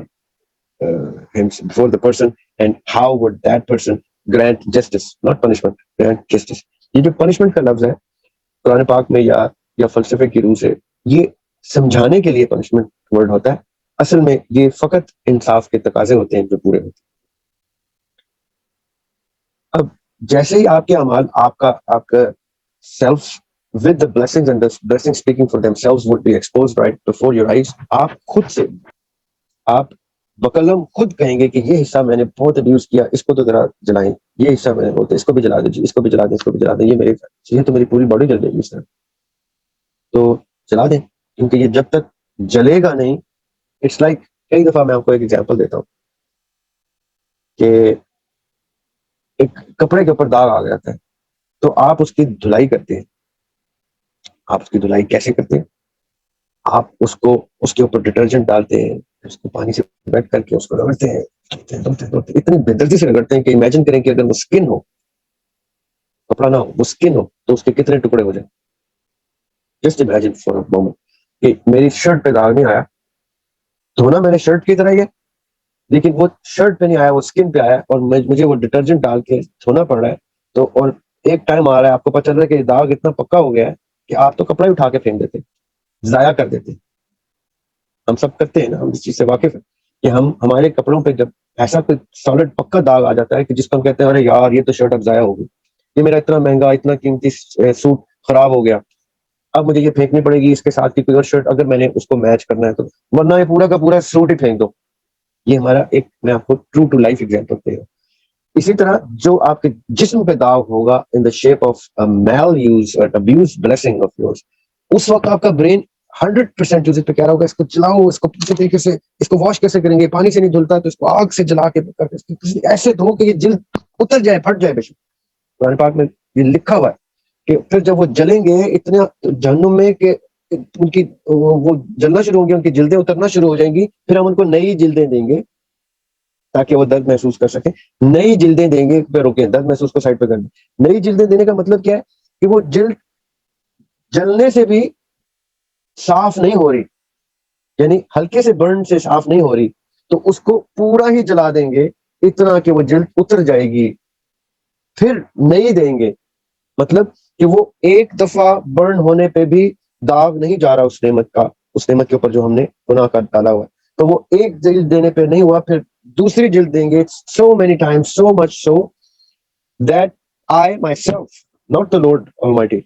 him, before the person, and how would that person grant justice, not punishment, grant justice. یہ جو punishment کا لفظ ہے قرآن پاک میں یا فلسفے کی روح سے یہ سمجھانے کے لیے punishment ورڈ ہوتا ہے. اصل میں یہ فقط انصاف کے تقاضے ہوتے ہیں جو پورے ہوتے ہیں. اب جیسے ہی آپ کے اعمال آپ کا self with the blessings and the blessings speaking for themselves would be exposed right before your eyes, آپ خود سے آپ بقلم خود کہیں گے کہ یہ حصہ میں نے بہت ابیوز کیا, اس کو تو ذرا جلائیں, یہ حصہ میں نے بہت, اس کو بھی جلا دیجیے, اس کو بھی جلا دیں, اس کو بھی جلا دیں, یہ تو میری پوری باڈی جل جائے گی اس طرح, تو جلا دیں, کیونکہ یہ جب تک جلے گا نہیں. اٹس لائک کئی دفعہ میں آپ کو ایک ایگزامپل دیتا ہوں کہ ایک کپڑے کے اوپر داغ آ جاتا ہے تو آپ اس کی دھلائی کرتے ہیں. آپ اس کی دھلائی کیسے کرتے ہیں؟ آپ اس کے اوپر ڈٹرجنٹ ڈالتے ہیں, اس کو پانی سے ویٹ کر کے اس کو رگڑتے ہیں, اتنی بےدردی سے رگڑتے ہیں کہ امیجن کریں کہ اگر وہ سکن ہو, کپڑا نہ ہو, وہ سکن ہو تو اس کے کتنے ٹکڑے ہو جائیں. Just imagine for a moment کہ میری شرٹ پہ داغ نہیں آیا, دھونا میں نے شرٹ کی طرح ہی ہے, لیکن وہ شرٹ پہ نہیں آیا, وہ سکن پہ آیا, اور مجھے وہ ڈٹرجنٹ ڈال کے دھونا پڑ رہا ہے. تو اور ایک ٹائم آ رہا ہے آپ کو پتہ چل رہا ہے کہ داغ اتنا پکا ہو گیا ہے کہ آپ تو کپڑا ہی اٹھا کے پھینک دیتے, ضائع کر دیتے. ہم سب کرتے ہیں نا, ہم اس چیز سے واقف ہیں کہ ہمارے کپڑوں پہ جب ایسا کوئی سالڈ پکا داغ آ جاتا ہے کہ جس کو ہم کہتے ہیں ارے یار یہ تو شرٹ اب ضائع ہو گئی, یہ میرا اتنا مہنگا اتنا قیمتی سوٹ خراب ہو گیا, اب مجھے یہ پھینکنی پڑے گی اس کے ساتھ کی کوئی اور شرٹ اگر میں نے اس کو میچ کرنا ہے تو, ورنہ یہ پورا کا پورا سوٹ ہی پھینک دو. یہ ہمارا ایک, میں آپ کو ٹرو ٹو لائف ایگزامپل دے رہا ہوں. اسی طرح جو آپ کے جسم پہ داغ ہوگا in the shape of male use اور ابیوز بلیسنگ آف یورز, اس وقت آپ کا برین 100% یوز پہ کہہ رہا ہوگا اس کو چلاؤ, اس کو کسی طریقے سے, اس کو واش کیسے کریں گے, پانی سے نہیں دھلتا تو اس کو آگ سے جلا کے ایسے دھو کہ یہ جلد اتر جائے, پھٹ جائے. بے شک قرآن پاک میں یہ لکھا ہوا ہے کہ پھر جب وہ جلیں گے اتنے جہنم میں کہ ان کی وہ جلنا شروع ہوں گے, ان کی جلدیں اترنا شروع ہو جائیں گی, پھر ہم ان کو نئی جلدیں دیں گے تاکہ وہ درد محسوس کر سکیں. نئی جلدیں دیں گے, پھر روکیں درد محسوس کو سائڈ پہ کر دیں. نئی جلدیں دینے کا مطلب کیا ہے کہ وہ جلد جلنے سے بھی صاف نہیں ہو رہی, یعنی ہلکے سے برن سے صاف نہیں ہو رہی, تو اس کو پورا ہی جلا دیں گے اتنا کہ وہ جلد اتر جائے گی, پھر نئی دیں گے. مطلب کہ وہ ایک دفعہ برن ہونے پہ بھی داغ نہیں جا رہا اس نعمت کا, اس نعمت کے اوپر جو ہم نے گناہ کا ڈالا ہوا ہے, تو وہ ایک جلد دینے پہ نہیں ہوا, پھر دوسری جلد دیں گے. so many times, so much so that I myself, not the Lord Almighty,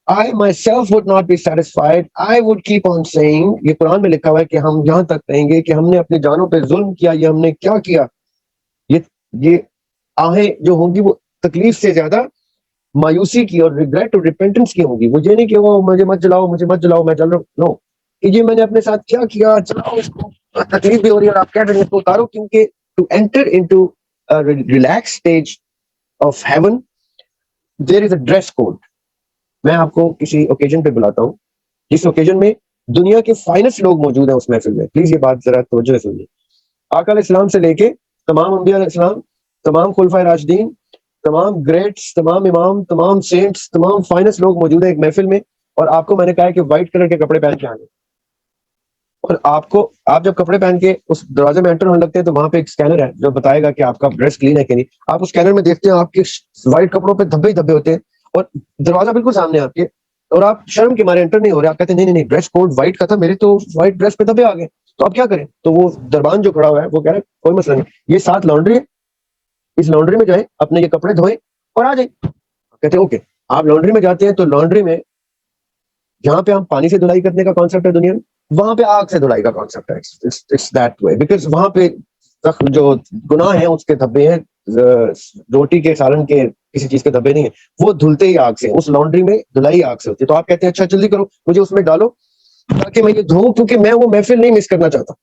I myself would not be satisfied. I would keep on saying, یہ قرآن میں لکھا ہوا ہے کہ ہم یہاں تک کہیں گے کہ ہم نے اپنی جانوں پہ ظلم کیا, یہ ہم نے کیا کیا. یہ آہیں جو ہوں گی وہ تکلیف سے زیادہ مایوسی کی اور ریگریٹ اور ریپینٹنس کی ہوں گی. وہ یہ نہیں کہ وہ مجھے مت جلاؤ, مجھے مت جلاؤ, میں جل رہا ہوں. نو, کہ یہ میں نے اپنے ساتھ کیا کیا, چلاؤ اس کو, تکلیف بھی ہو رہی ہے اور آپ کہہ رہے ہیں اس کو اتارو, کیونکہ to enter into relax stage of heaven there is a dress code. میں آپ کو کسی اوکیجن پہ بلاتا ہوں جس اوکیجن میں دنیا کے فائنسٹ لوگ موجود ہیں اس محفل میں. پلیز یہ بات ذرا توجہ سے سنیے. آقا علیہ السلام سے لے کے تمام انبیاء علیہ السلام, تمام خلفائے راشدین, تمام گریٹس, تمام امام, تمام سینٹس, تمام فائنسٹ لوگ موجود ہیں ایک محفل میں. اور آپ کو میں نے کہا ہے کہ وائٹ کلر کے کپڑے پہن کے آنے, اور آپ جب کپڑے پہن کے اس دروازے میں انٹر ہونے لگتے ہیں تو وہاں پہ ایک اسکینر ہے جو بتائے گا کہ آپ کا ڈریس کلین ہے کہ نہیں. آپ اس اسکینر میں دیکھتے ہیں آپ کے وائٹ کپڑوں پہ دھبے ہی دھبے ہوتے ہیں, اور دروازہ بالکل سامنے آپ کے, اور آپ شرم کے مارے انٹر نہیں ہو رہے. آپ کہتے ہیں نہیں ڈریس کوڈ وائٹ کا تھا, میرے تو وائٹ ڈریس پہ دھبے آ گئے, تو آپ کیا کریں؟ تو وہ دربان جو کھڑا ہوا ہے وہ کہہ رہا ہے کوئی مسئلہ نہیں, یہ ساتھ لانڈری ہے, اس لانڈری میں جائیں, اپنے یہ کپڑے دھوئیں اور آ جائیں. کہتے ہیں اوکے. آپ لانڈری میں جاتے ہیں تو لانڈری میں جہاں پہ ہم پانی سے دھلائی کرنے کا کانسیپٹ ہے دنیا میں, وہاں پہ آگ سے دھلائی کا کانسیپٹ ہے. اٹس دیٹ وے, بیکاز وہاں پہ جو گناہ ہیں اس کے دھبے ہیں, روٹی کے سالن کے کسی چیز کے دھبے نہیں ہیں, وہ دھلتے ہی آگ سے. اس لانڈری میں دھلائی آگ سے ہوتی ہے. تو آپ کہتے ہیں اچھا جلدی کرو, مجھے اس میں ڈالو تاکہ میں یہ دھوؤں, کیونکہ میں وہ محفل نہیں مس کرنا چاہتا.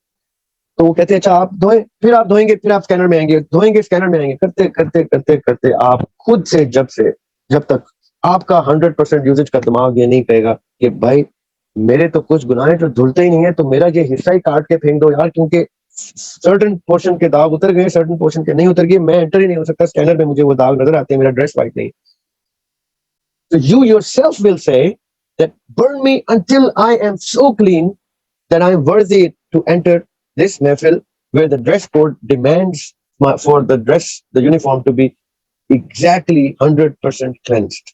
تو وہ کہتے ہیں اچھا آپ دھوئیں, پھر آپ دھوئیں گے, پھر آپ اسکینر میں آئیں گے, دھوئیں گے, اسکینر میں آئیں گے, کرتے کرتے کرتے کرتے آپ خود سے جب تک آپ کا 100% یوزج کا دماغ یہ نہیں کہے گا کہ بھائی میرے تو کچھ گناہ جو دھلتے ہی نہیں ہیں, تو میرا یہ حصہ ہی کاٹ کے پھینک دو یار, کیونکہ سرٹن پورشن کے داغ اتر گئے, سرٹن پورشن کے نہیں اتر گئے, میں انٹر ہی نہیں ہو سکتا اسکینر میں, مجھے وہ داغ نظر آتے ہیں, میرا ڈریس وائٹ نہیں. So you yourself will say that burn me until I am so clean that I am worthy to enter this mehfil where the dress code demands for the uniform to be exactly 100% cleansed.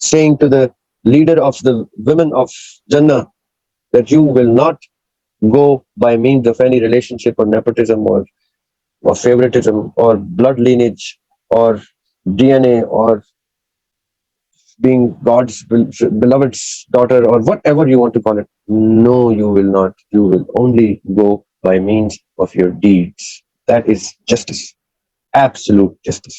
saying to the leader of the women of Jannah that you will not go by means of any relationship or nepotism or favoritism or blood lineage or DNA or being God's beloved's daughter or whatever you want to call it. No, you will not. You will only go by means of your deeds. That is justice. Absolute justice.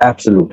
absolute.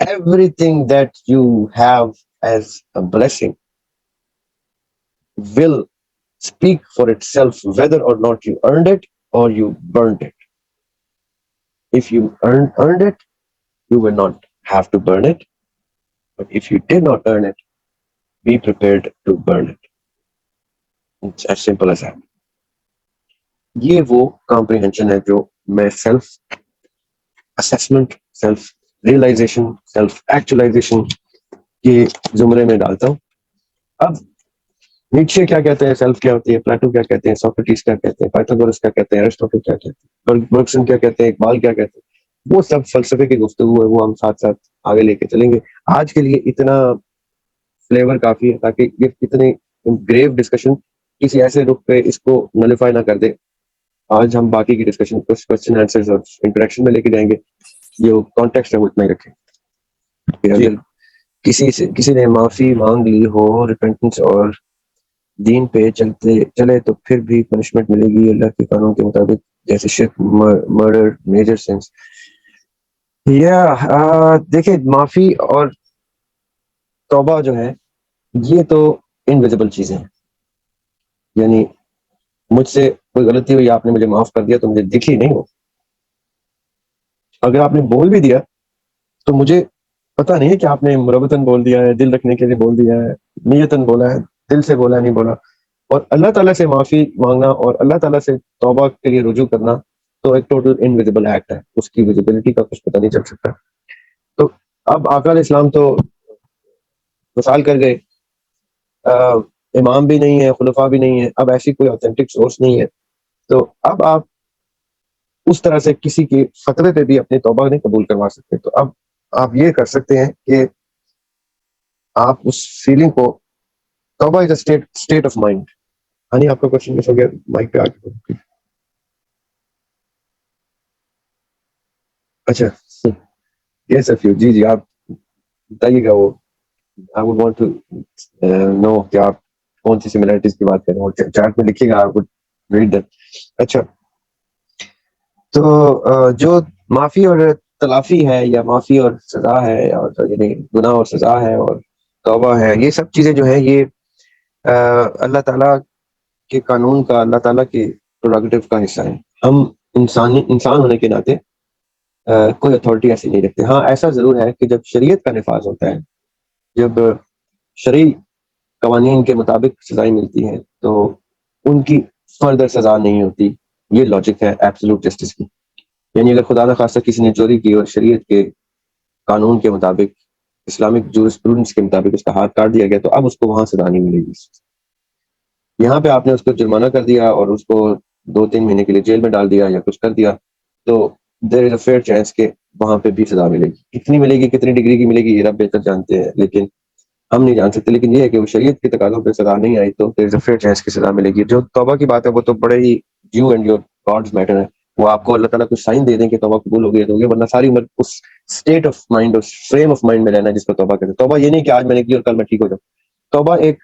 everything that you have as a blessing will speak for itself whether or not you earned it or you burned it. If you earned it, you will not have to burn it. But if you did not earn it, be prepared to burn it. It's as simple as that. یہ وہ comprehension ہے جو میں self assessment, self realisation, self actualisation کے زمرے میں ڈالتا ہوں. اب نیچے کیا کہتے ہیں، سیلف کیا ہوتی ہے، پلیٹو کیا کہتے ہیں، سوکریٹس کیا کہتے ہیں، پائتھاگورس کیا کہتے ہیں، ایرسٹوٹل کیا کہتے ہیں، برگسن کیا کہتے ہیں، اقبال کیا کہتے ہیں، وہ سب فلسفے کی گفتگو ہے، وہ ہم ساتھ ساتھ آگے لے کے چلیں گے. آج کے لیے اتنا فلیور کافی ہے تاکہ یہ اتنی گریو ڈسکشن کسی ایسے رخ پہ اس کو نلیفائی نہ کر دے. آج ہم باقی کی ڈسکشن کچھ کوشچن آنسرز اور انٹریکشن میں لے کے جائیں گے. جو کانٹیکسٹ ہے وہ اتنا ہی رکھیں کہ اگر کسی نے معافی مانگ لی ہو ریپینٹنس اور دین پہ چلے تو پھر بھی پنشمنٹ ملے گی اللہ کے قانون کے مطابق، جیسے شرک، مرڈر، میجر سینس. دیکھیں معافی اور توبہ جو ہے یہ تو انویزیبل چیزیں ہیں. یعنی مجھ سے کوئی غلطی ہوئی، آپ نے مجھے معاف کر دیا تو مجھے دکھی نہیں ہو. اگر آپ نے بول بھی دیا تو مجھے پتہ نہیں ہے کہ آپ نے مربتاً بول دیا ہے، دل رکھنے کے لیے بول دیا ہے، نیتاً بولا ہے، دل سے بولا نہیں بولا. اور اللہ تعالیٰ سے معافی مانگنا اور اللہ تعالیٰ سے توبہ کے لیے رجوع کرنا تو ایک ٹوٹل انویزیبل ایکٹ ہے، اس کی ویزیبلٹی کا کچھ پتہ نہیں چل سکتا. تو اب آقا علیہ السلام تو مثال کر گئے، امام بھی نہیں ہے، خلفاء بھی نہیں ہے، اب ایسی کوئی اوتھینٹک سورس نہیں ہے. تو اب آپ اس طرح سے کسی کے خطرے پہ بھی اپنی توبہ نہیں قبول کروا سکتے. تو اب آپ یہ کر سکتے ہیں کہ آپ اس فیلنگ کو، توبہ از اے اسٹیٹ آف مائنڈ. ہاں آپ کا کوشچن مس ہو گیا، مائک پہ آ کے. اچھا یس افیو، جی آپ بتائیے گا. وہ I would want to know کہ آپ کون سی سملیرٹیز کی بات کریں، اور چارٹ میں لکھیے گا. I would read that. اچھا تو جو معافی اور تلافی ہے یا معافی اور سزا ہے، اور یعنی گناہ اور سزا ہے اور توبہ ہے، یہ سب چیزیں جو ہیں یہ اللہ تعالیٰ کے قانون کا، اللہ تعالیٰ کے پروگیٹو کا حصہ ہے. ہم انسان ہونے کے ناطے کوئی اتھارٹی ایسی نہیں رکھتے. ہاں ایسا ضرور ہے کہ جب شریعت کا نفاذ ہوتا ہے، جب شرعی قوانین کے مطابق سزائیں ملتی ہیں تو ان کی فردر سزا نہیں ہوتی. یہ لاجک ہے ایبسولوٹ جسٹس کی. یعنی اگر خدا نخواستہ کسی نے چوری کی اور شریعت کے قانون کے مطابق، اسلامک جورسپروڈنس کے مطابق اس کا ہاتھ کاٹ دیا گیا، تو اب اس کو وہاں سزا نہیں ملے گی. یہاں پہ آپ نے اس کو جرمانہ کر دیا اور اس کو 2-3 مہینے کے لیے جیل میں ڈال دیا یا کچھ کر دیا، تو دیر از اے فیئر چانس کہ وہاں پہ بھی سزا ملے گی. کتنی ملے گی، کتنی ڈگری کی ملے گی، یہ رب بہتر جانتے ہیں، لیکن ہم نہیں جان سکتے. لیکن یہ ہے کہ وہ شریعت کے تقاضوں پہ سزا نہیں آئی تو دیر از اے فیئر چانس کی سزا ملے گی. جو توبہ کی بات ہے وہ تو بڑے ہی you and your God's matter ہے. وہ آپ کو اللہ تعالیٰ کچھ سائن دے دیں کہ توبہ قبول ہو گئی تو ورنہ ساری عمر اس اسٹیٹ آف مائنڈ، اس فریم آف مائنڈ میں رہنا جس کو توبہ کہتے ہیں. توبہ یہ نہیں کہ آج میں نے کی اور کل میں ٹھیک ہو جاؤں. توبہ ایک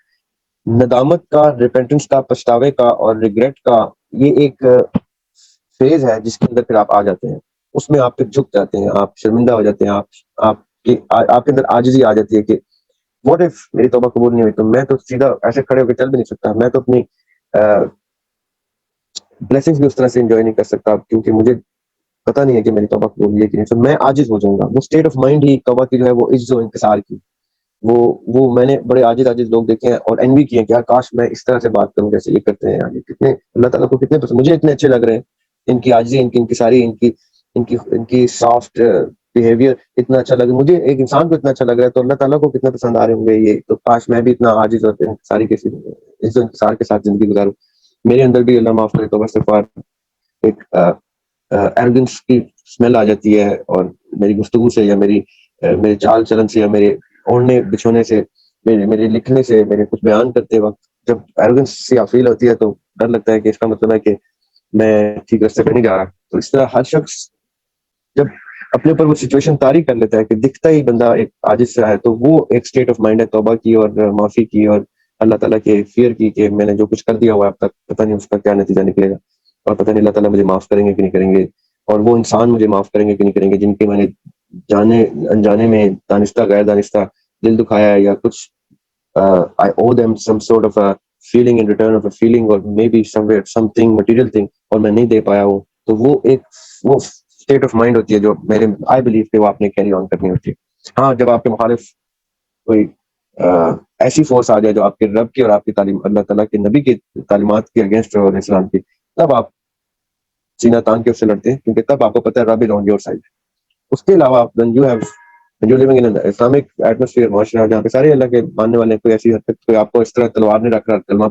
ندامت کا، ریپینٹنس کا، پچھتاوے کا اور ریگریٹ کا یہ ایک فیز ہے جس کے اندر پھر آپ آ جاتے ہیں. اس میں آپ پھر جھک جاتے ہیں، آپ شرمندہ ہو جاتے ہیں، آپ کے اندر عاجزی آ جاتی ہے کہ واٹ اف میری توبہ قبول نہیں ہوئی تو میں تو سیدھا ایسے کھڑے ہو کے چل بھی نہیں سکتا، میں تو اپنی بلیسنگز بھی اس طرح سے انجوائے نہیں کر سکتا کیونکہ مجھے پتہ نہیں ہے کہ میری توبہ قبول ہوئی ہے کہ نہیں. تو میں عاجز ہو جاؤں گا. وہ اسٹیٹ آف مائنڈ ہی توبہ کی جو ہے وہ عجز و انکسار کی، وہ میں نے بڑے عاجز لوگ دیکھے ہیں اور انوی کیے ہیں کہ یار کاش میں اس طرح سے بات کروں جیسے یہ کرتے ہیں. یہ کتنے اللہ تعالیٰ کو کتنے پسند، مجھے اتنے اچھے لگ رہے ہیں ان کی عاجزی، ان کی انکساری، ان کی سافٹ بیہیویئر اتنا اچھا لگ رہا ہے. مجھے ایک انسان کو اتنا اچھا لگ رہا ہے تو اللہ تعالیٰ کو کتنا پسند آ رہے ہوں گے یہ. تو کاش میں بھی اتنا عاجز اور انکساری کے عزت و انکسار کے ساتھ زندگی گزاروں. میرے اندر بھی اللہ معاف کرے توبہ استغفار ایک ایروگنس کی اسمیل آ جاتی ہے، اور میری گفتگو سے یا میرے چال چلن سے یا میرے اوڑھنے بچھونے سے، میرے لکھنے سے، میرے کچھ بیان کرتے وقت جب ایروگنس سی فیل ہوتی ہے تو ڈر لگتا ہے کہ اس کا مطلب ہے کہ میں ٹھیک راستے پہ نہیں جا رہا. تو اس طرح ہر شخص جب اپنے اوپر وہ سچویشن طاری کر لیتا ہے کہ دکھتا ہی بندہ ایک عاجز سا ہے، تو وہ ایک اسٹیٹ آف مائنڈ ہے توبہ کی اور معافی کی اور اللہ تعالیٰ کے فیئر کی کہ میں نے جو کچھ کر دیا ہوا اب تک پتہ نہیں اس کا کیا نتیجہ نکلے گا، اور پتہ نہیں اللہ تعالیٰ مجھے معاف کریں گے کہ نہیں کریں گے، اور وہ انسان مجھے معاف کریں گے کہ نہیں کریں گے جن کے میں نے جانے انجانے میں دانستہ غیر دانستہ دل دکھایا ہے یا کچھ I owe them some sort of a feeling in return of a feeling or maybe somewhere something material thing اور میں نہیں دے پایا ہوں, تو وہ ایک وہ state of mind ہوتی ہے جو میرے I believe کہ وہ آپ نے carry on کرنی ہوتی ہے. ہاں جب آپ کے مخالف کوئی ایسی فورس آ جائے جو آپ کے رب کی اور آپ کی تعلیم اللہ تعالیٰ کے نبی کی تعلیمات کے اگینسٹ اور اسلام کی, تب آپ سینہ تان کے اس سے لڑتے ہیں, کیونکہ تب آپ کو پتہ ہے رب از آن یور سائڈ. اس کے علاوہ آپ when you have جو living in an Islamic atmosphere معاشرہ جہاں پہ سارے اللہ کے ماننے والے کوئی ایسی حد تک کوئی آپ کو اس طرح تلوار نہیں رکھ رہا کلمہ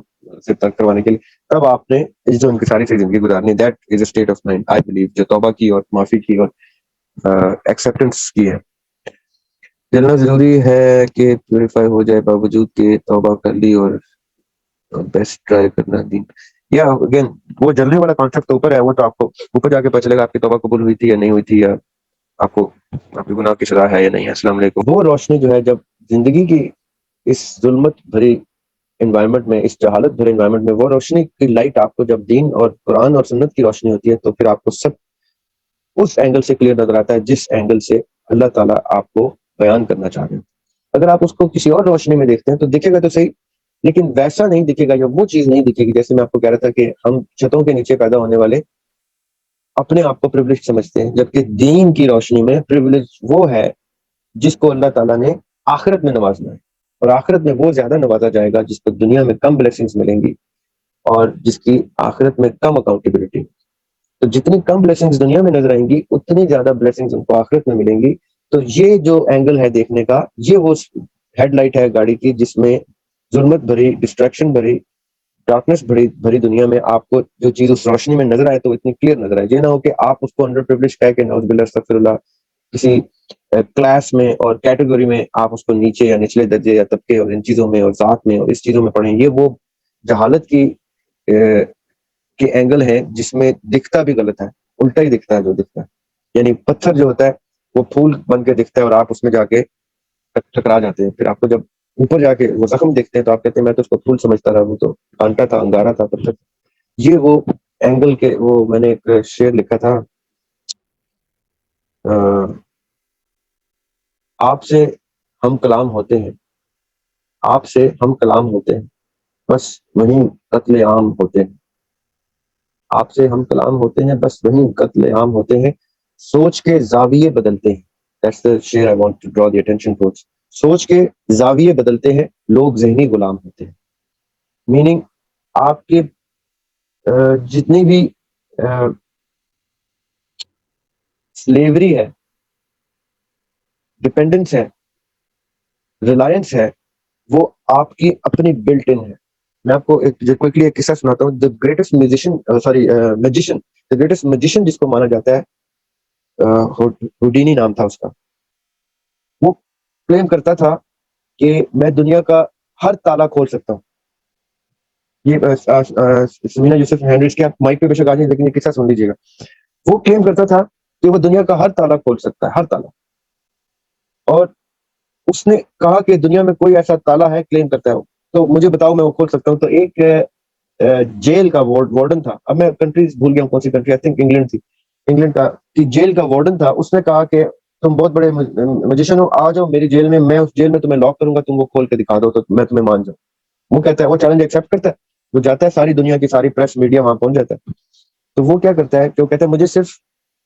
سے ترک کروانے کے لیے, تب آپ نے جو ان کی ساری سی زندگی گزارنی, that is a state of mind I believe, جو توبہ کی اور معافی کی اور ایکسیپٹنس کی ہے. جلنا ضروری ہے کہ پیوریفائی ہو جائے باوجود کہ توبہ کر لی اور بیسٹ ٹرائی کرنا دین. یا اگین وہ جلنے والا کانسیپٹ تو اوپر ہے, وہ تو آپ کو اوپر جا کے پتہ چلے گا آپ کی توبہ قبول ہوئی تھی یا نہیں ہوئی تھی, یا آپ کو آپ کے گناہ کی سزا ہے یا نہیں. السلام علیکم. وہ روشنی جو ہے جب زندگی کی اس ظلمت بھری انوائرمنٹ میں, اس جہالت بھرے انوائرمنٹ میں, وہ روشنی کی لائٹ آپ کو جب دین اور قرآن اور سنت کی روشنی ہوتی ہے, تو پھر آپ کو سب اس اینگل سے کلیئر نظر آتا ہے جس اینگل سے اللہ تعالیٰ آپ کو بیان کرنا چاہ رہے ہیں. اگر آپ اس کو کسی اور روشنی میں دیکھتے ہیں تو دکھے گا تو صحیح, لیکن ویسا نہیں دکھے گا, یا وہ چیز نہیں دکھے گی. جیسے میں آپ کو کہہ رہا تھا کہ ہم چھتوں کے نیچے پیدا ہونے والے اپنے آپ کو پریولیج سمجھتے ہیں, جبکہ دین کی روشنی میں پریولیج وہ ہے جس کو اللہ تعالیٰ نے آخرت میں نوازنا ہے, اور آخرت میں وہ زیادہ نوازا جائے گا جس کو دنیا میں کم بلیسنگز ملیں گی اور جس کی آخرت میں کم اکاؤنٹیبلٹی. تو جتنی کم بلیسنگز دنیا میں نظر آئیں گی اتنی زیادہ بلیسنگز ان کو آخرت میں ملیں گی. تو یہ جو اینگل ہے دیکھنے کا, یہ وہ ہیڈ لائٹ ہے گاڑی کی جس میں ظلمت بھری, ڈسٹریکشن بھری, ڈارکنیس بھری دنیا میں آپ کو جو چیز اس روشنی میں نظر آئے تو اتنی کلیئر نظر آئے. یہ نہ ہو کہ آپ اس کو انڈر پریولیج کہہ کے نعوذ باللہ استغفر اللہ کسی کلاس میں اور کیٹیگری میں آپ اس کو نیچے یا نچلے درجے یا طبقے اور ان چیزوں میں اور ذات میں اور اس چیزوں میں پڑھیں. یہ وہ جہالت کی کے اینگل ہے جس میں دکھتا بھی غلط ہے, الٹا ہی دکھتا ہے جو دکھتا ہے. یعنی پتھر جو ہوتا ہے وہ پھول بن کے دکھتا ہے اور آپ اس میں جا کے ٹکرا جاتے ہیں. پھر آپ کو جب اوپر جا کے وہ زخم دیکھتے ہیں تو آپ کہتے ہیں میں تو اس کو پھول سمجھتا رہا, وہ تو کانٹا تھا, انگارا تھا پتھر. یہ وہ اینگل کے, وہ میں نے ایک شعر لکھا تھا, آپ سے ہم کلام ہوتے ہیں, آپ سے ہم کلام ہوتے ہیں, بس وہیں قتل عام ہوتے ہیں. آپ سے ہم کلام ہوتے ہیں, بس وہیں قتل عام ہوتے ہیں. سوچ کے زاویے بدلتے ہیں. That's the share I want to draw the attention towards. سوچ کے زاویے بدلتے ہیں, لوگ ذہنی غلام ہوتے ہیں. میننگ آپ کے جتنی بھی سلیوری ہے, ڈپینڈنس ہے, ریلائنس ہے, وہ آپ کی اپنی بلٹ ان ہے. میں آپ کو کوئکلی ایک قصہ سناتا ہوں. The greatest musician, magician, the greatest magician جس کو مانا جاتا ہے, ہوڈینی نام تھا اس کا. وہ کلیم کرتا تھا کہ میں دنیا کا ہر تالا کھول سکتا ہوں. یہ سمینا یوسف ہینڈرس کے آپ مائک پہ بے شک آ جائیں, لیکن یہ قصہ سن لیجیے گا. وہ کلیم کرتا تھا کہ وہ دنیا کا ہر تالا کھول سکتا ہے, ہر تالا. اور اس نے کہا کہ دنیا میں کوئی ایسا تالا ہے, کلیم کرتا ہے تو مجھے بتاؤ میں وہ کھول سکتا ہوں. تو ایک جیل کا وارڈن تھا, اب میں کنٹریز بھول گیا ہوں کون سی کنٹری, آئی تھنک انگلینڈ تھی, انگلینڈ کا جیل کا وارڈن تھا. اس نے کہا کہ تم بہت بڑے میجیشین ہو, آ جاؤ میری جیل میں اس جیل میں تمہیں لاک کروں گا, تم وہ کھول کے دکھا دو تو میں تمہیں مان جاؤں. وہ کہتا ہے, وہ چیلنج ایکسیپٹ کرتا ہے, وہ جاتا ہے, ساری دنیا کی ساری پریس میڈیا وہاں پہنچ جاتا ہے. تو وہ کیا کرتا ہے کہ وہ کہتا ہے مجھے صرف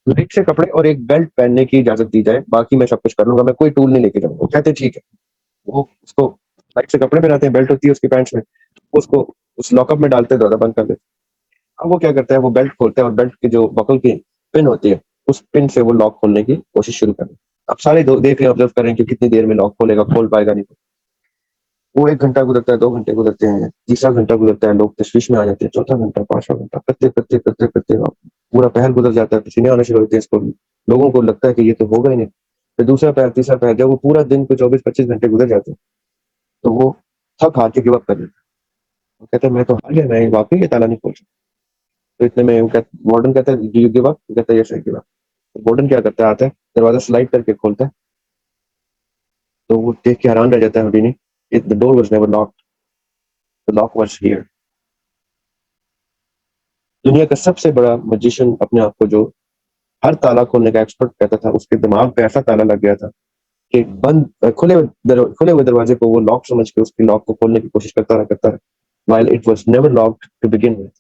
لائٹ سے کپڑے اور ایک بیلٹ پہننے کی اجازت دی جائے, باقی میں سب کچھ کر لوں گا, میں کوئی ٹول نہیں لے کے جاؤں گا. وہ کہتے ہیں ٹھیک ہے. وہ اس کو لائٹ سے کپڑے پہناتے ہیں, بیلٹ ہوتی ہے اس کی پینٹس میں, اس کو اس لاک اپ میں ڈالتے دروازہ بند کر دیتے. اب وہ کیا کرتا ہے, وہ بیلٹ کھولتا ہے اور بیلٹ کی جو بکل کی پن ہوتی ہے اس پن سے وہ لاک کھولنے کی کوشش شروع کریں. اب سارے دیکھ رہے ہیں, آبزرو کر رہے ہیں کہ کتنی دیر میں لاک کھولے گا, کھول پائے گا نہیں. وہ 1 گھنٹہ گزرتا ہے, 2 گھنٹے گزرتے ہیں, تیسرا گھنٹہ گزرتا ہے, لوگ تشویش میں آ جاتے ہیں, چوتھا گھنٹہ, پانچواں گھنٹہ, کرتے کرتے کرتے کرتے پورا پہر گزر جاتا ہے, پسینے آنے شروع ہوتے ہیں اس کو, لوگوں کو لگتا ہے کہ یہ تو ہوگا ہی نہیں. پھر دوسرا پہر, تیسرا پہر, جب وہ پورا دن کو 24-25 گھنٹے گزر جاتے ہیں تو وہ تھک ہار کے گیو اپ کر دیتا ہے. وہ کہتا ہے میں تو ہار گیا, میں واقعی یہ تالا نہیں کھول سکتا. تو اتنے میں وارڈن کہتا ہے ڈو یو گیو اپ, کہتا ہے یس آئی گیو اپ. وارڈن کیا کرتا ہے, آتا ہے, دروازہ سلائڈ کر کے کھولتا ہے, تو وہ دیکھ کے حیران رہ جاتا ہے ہوڈینی, the door was never locked, the lock was here. دنیا کا سب سے بڑا میجیشین اپنے آپ کو جو ہر تالا کھولنے کا ایکسپرٹ کہتا تھا, اس کے دماغ پہ ایسا تالا لگ گیا تھا کہ بند کھلے ہوئے دروازے کو وہ لاک سمجھ کے اس کی لاک کو کھولنے کی کوشش کرتا رہا. while it was never locked to begin with.